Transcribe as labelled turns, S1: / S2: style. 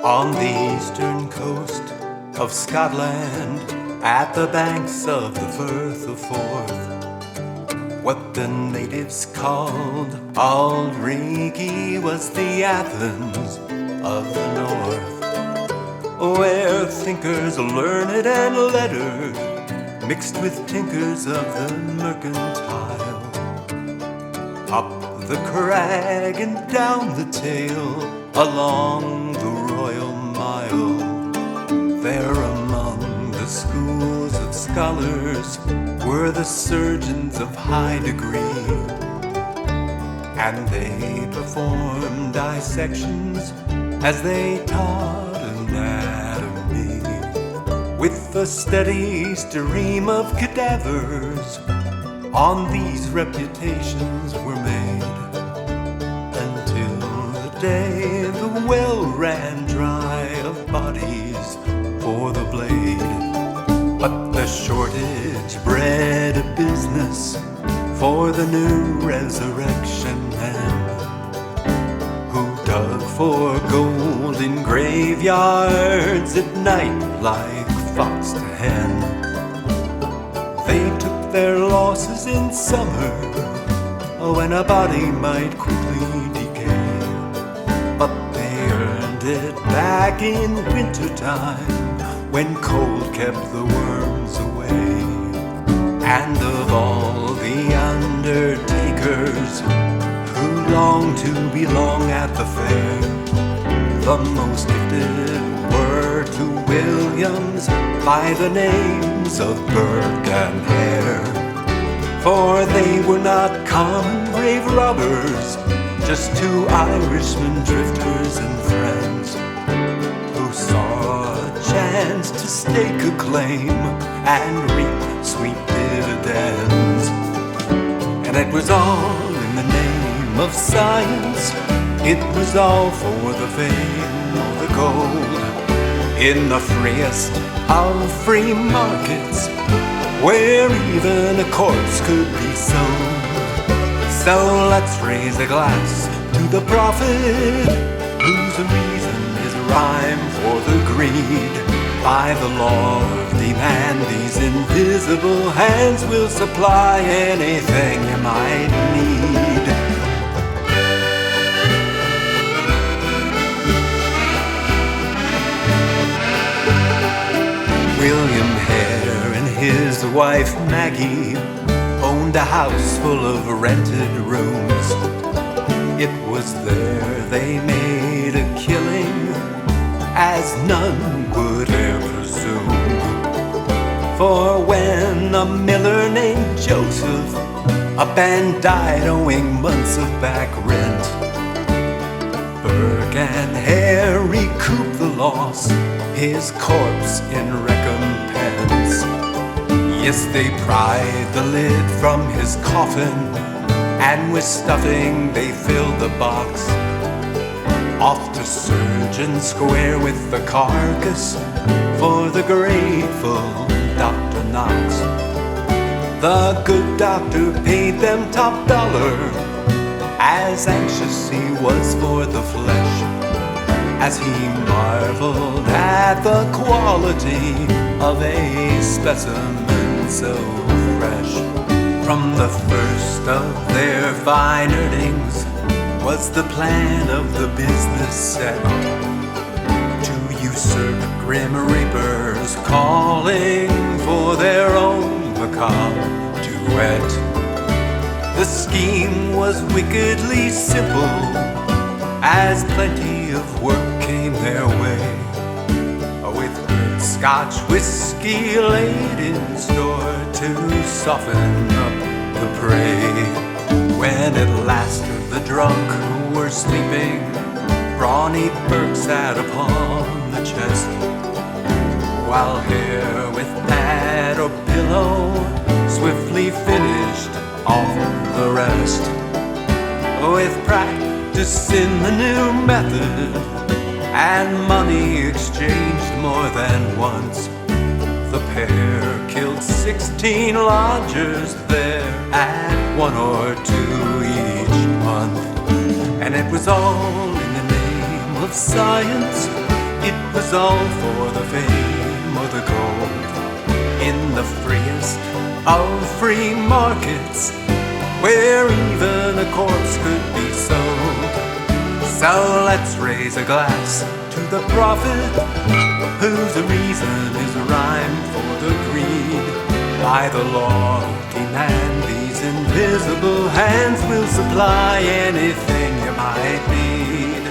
S1: On the eastern coast of Scotland, at the banks of the Firth of Forth, what the natives called Auld Reekie was the Athens of the North, where thinkers learned and lettered mixed with tinkers of the mercantile. Up the crag and down the tail, along the Royal Mile, there among the schools of scholars were the surgeons of high degree, and they performed dissections as they taught anatomy, with a steady stream of cadavers. On these reputations were made, until the day the well ran dry of bodies for the blade. But the shortage bred a business for the new resurrection men, who dug for gold in graveyards at night like fox to hen. They took their losses in summer, when a body might quickly decay, but they earned it back in wintertime, when cold kept the worms away. And of all the undertakers who longed to belong at the fair, the most gifted were to Williams by the names of Burke and Hare. For they were not common brave robbers, just two Irishmen, drifters and friends, who saw a chance to stake a claim and reap sweet dividends. And it was all in the name of science, it was all for the fame or the gold, in the freest of free markets, where even a corpse could be sold. So let's raise a glass to the prophet, whose reason is rhyme for the greed. By the law of demand, these invisible hands will supply anything you might need. William Hare and his wife Maggie owned a house full of rented rooms. It was there they made a killing, as none would ever presume. For when a miller named Joseph up and died owing months of back rent, Burke and Hare recouped the loss, his corpse in recompense. Yes, they pried the lid from his coffin, and with stuffing they filled the box. Off to Surgeon Square with the carcass for the grateful Dr. Knox. The good doctor paid them top dollar, as anxious he was for the flesh, as he marveled at the quality of a specimen so fresh. From the first of their fine earnings was the plan of the business set, to usurp grim reapers calling for their own macabre duet. The scheme was wickedly simple, as plenty of work came their way, with good Scotch whiskey laid in store to soften up the prey. When at last the drunk were sleeping, brawny Burke sat upon the chest, while Hare with pad or pillow swiftly finished off the rest. With practice in the new method and money exchanged more than once, the pair killed 16 lodgers there at 1 or 2 each month. And it was all in the name of science, It was all for the fame or the gold. In the freest of free markets, where even a corpse could be sold. So let's raise a glass to the prophet, whose reason is rhyme for the greed. By the law demand, these invisible hands will supply anything you might need.